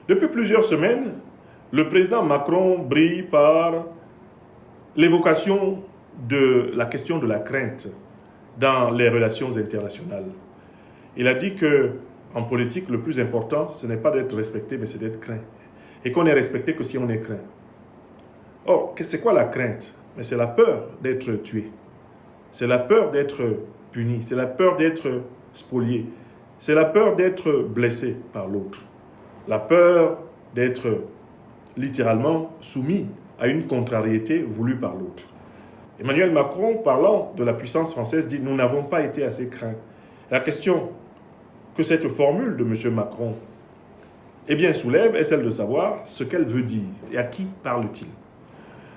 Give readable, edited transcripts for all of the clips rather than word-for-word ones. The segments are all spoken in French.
Depuis plusieurs semaines, le président Macron brille par l'évocation de la question de la crainte dans les relations internationales. Il a dit que en politique, le plus important, ce n'est pas d'être respecté, mais c'est d'être craint. Et qu'on est respecté que si on est craint. Or, c'est quoi la crainte? Mais c'est la peur d'être tué. C'est la peur d'être puni. C'est la peur d'être spolié. C'est la peur d'être blessé par l'autre. La peur d'être littéralement soumis à une contrariété voulue par l'autre. Emmanuel Macron, parlant de la puissance française, dit « Nous n'avons pas été assez craints ». La question que cette formule de M. Macron soulève est celle de savoir ce qu'elle veut dire et à qui parle-t-il.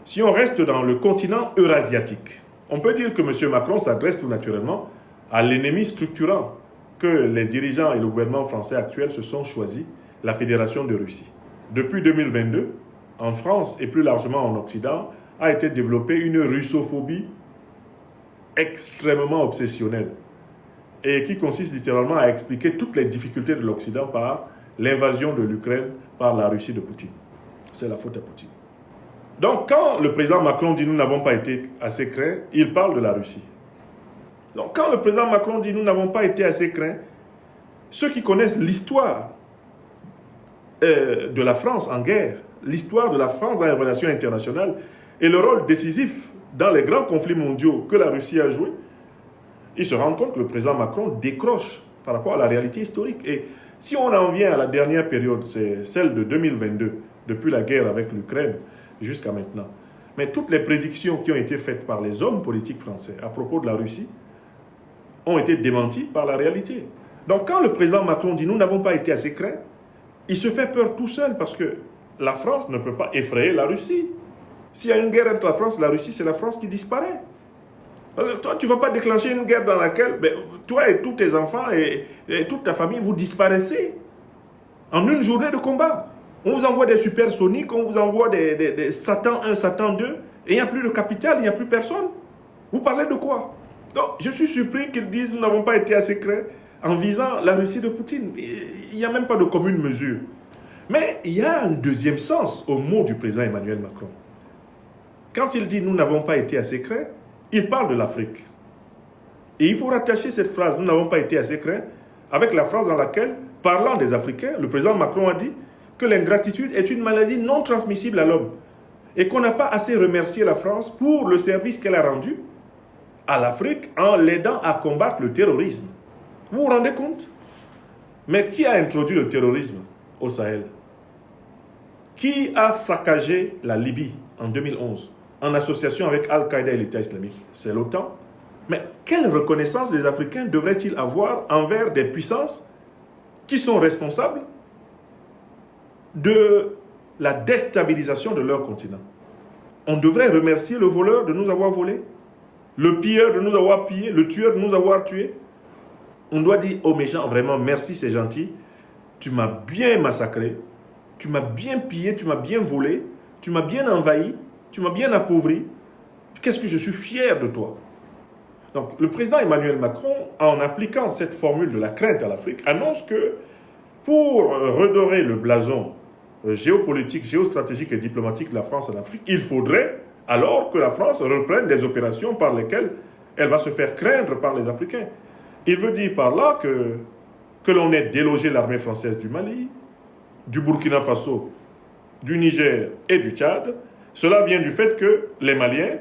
Si on reste dans le continent eurasiatique, on peut dire que M. Macron s'adresse tout naturellement à l'ennemi structurant que les dirigeants et le gouvernement français actuel se sont choisis, la Fédération de Russie. Depuis 2022, en France et plus largement en Occident, a été développée une russophobie extrêmement obsessionnelle et qui consiste littéralement à expliquer toutes les difficultés de l'Occident par l'invasion de l'Ukraine par la Russie de Poutine. C'est la faute à Poutine. Donc quand le président Macron dit « nous n'avons pas été assez craints », il parle de la Russie. Donc quand le président Macron dit « nous n'avons pas été assez craints », ceux qui connaissent l'histoire de la France en guerre, l'histoire de la France dans les relations internationales et le rôle décisif dans les grands conflits mondiaux que la Russie a joué, ils se rendent compte que le président Macron décroche par rapport à la réalité historique. Et si on en vient à la dernière période, c'est celle de 2022, depuis la guerre avec l'Ukraine jusqu'à maintenant. Mais toutes les prédictions qui ont été faites par les hommes politiques français à propos de la Russie ont été démenties par la réalité. Donc quand le président Macron dit « nous n'avons pas été assez craints », il se fait peur tout seul parce que la France ne peut pas effrayer la Russie. S'il y a une guerre entre la France et la Russie, c'est la France qui disparaît. Toi, tu ne vas pas déclencher une guerre dans laquelle toi et tous tes enfants et toute ta famille, vous disparaissez en une journée de combat. On vous envoie des supersoniques, on vous envoie des Satan 1, Satan 2, et il n'y a plus de capital, il n'y a plus personne. Vous parlez de quoi? Donc, je suis surpris qu'ils disent « nous n'avons pas été assez craints » en visant la Russie de Poutine. Il n'y a même pas de commune mesure. Mais il y a un deuxième sens au mot du président Emmanuel Macron. Quand il dit « nous n'avons pas été assez craints », il parle de l'Afrique. Et il faut rattacher cette phrase « nous n'avons pas été assez craints » avec la phrase dans laquelle, parlant des Africains, le président Macron a dit que l'ingratitude est une maladie non transmissible à l'homme et qu'on n'a pas assez remercié la France pour le service qu'elle a rendu à l'Afrique en l'aidant à combattre le terrorisme. Vous vous rendez compte? Mais qui a introduit le terrorisme au Sahel? Qui a saccagé la Libye en 2011 en association avec Al-Qaïda et l'État islamique? C'est l'OTAN. Mais quelle reconnaissance les Africains devraient-ils avoir envers des puissances qui sont responsables de la déstabilisation de leur continent? On devrait remercier le voleur de nous avoir volés, le pilleur de nous avoir pillés, le tueur de nous avoir tués. On doit dire aux méchants, vraiment, merci, c'est gentil, tu m'as bien massacré, tu m'as bien pillé, tu m'as bien volé, tu m'as bien envahi, tu m'as bien appauvri. Qu'est-ce que je suis fier de toi. Donc, le président Emmanuel Macron, en appliquant cette formule de la crainte à l'Afrique, annonce que pour redorer le blason géopolitique, géostratégique et diplomatique de la France en Afrique, il faudrait alors que la France reprenne des opérations par lesquelles elle va se faire craindre par les Africains. Il veut dire par là que l'on ait délogé l'armée française du Mali, du Burkina Faso, du Niger et du Tchad. Cela vient du fait que les Maliens,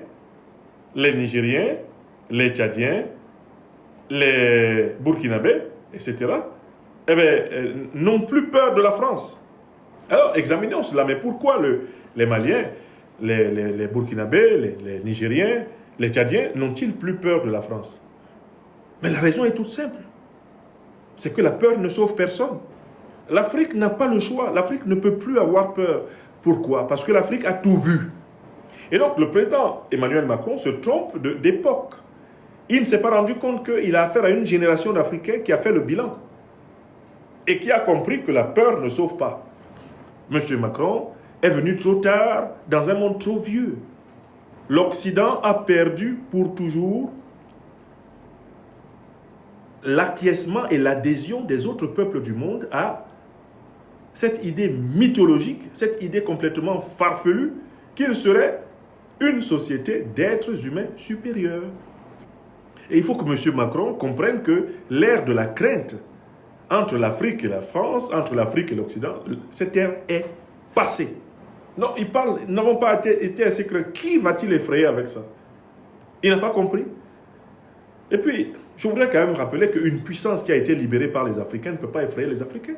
les Nigériens, les Tchadiens, les Burkinabés, etc., n'ont plus peur de la France. Alors, examinons cela. Mais pourquoi les Maliens, les Burkinabés, les Nigériens, les Tchadiens n'ont-ils plus peur de la France? Mais la raison est toute simple. C'est que la peur ne sauve personne. L'Afrique n'a pas le choix. L'Afrique ne peut plus avoir peur. Pourquoi? Parce que l'Afrique a tout vu. Et donc, le président Emmanuel Macron se trompe d'époque. Il ne s'est pas rendu compte qu'il a affaire à une génération d'Africains qui a fait le bilan et qui a compris que la peur ne sauve pas. M. Macron est venu trop tard dans un monde trop vieux. L'Occident a perdu pour toujours l'acquiescement et l'adhésion des autres peuples du monde à cette idée mythologique, cette idée complètement farfelue qu'il serait une société d'êtres humains supérieurs. Et il faut que M. Macron comprenne que l'ère de la crainte entre l'Afrique et la France, entre l'Afrique et l'Occident, cette ère est passée. Non, ils n'avons pas été assez craints. Qui va-t-il effrayer avec ça? Il n'a pas compris. Et puis, je voudrais quand même rappeler qu'une puissance qui a été libérée par les Africains ne peut pas effrayer les Africains.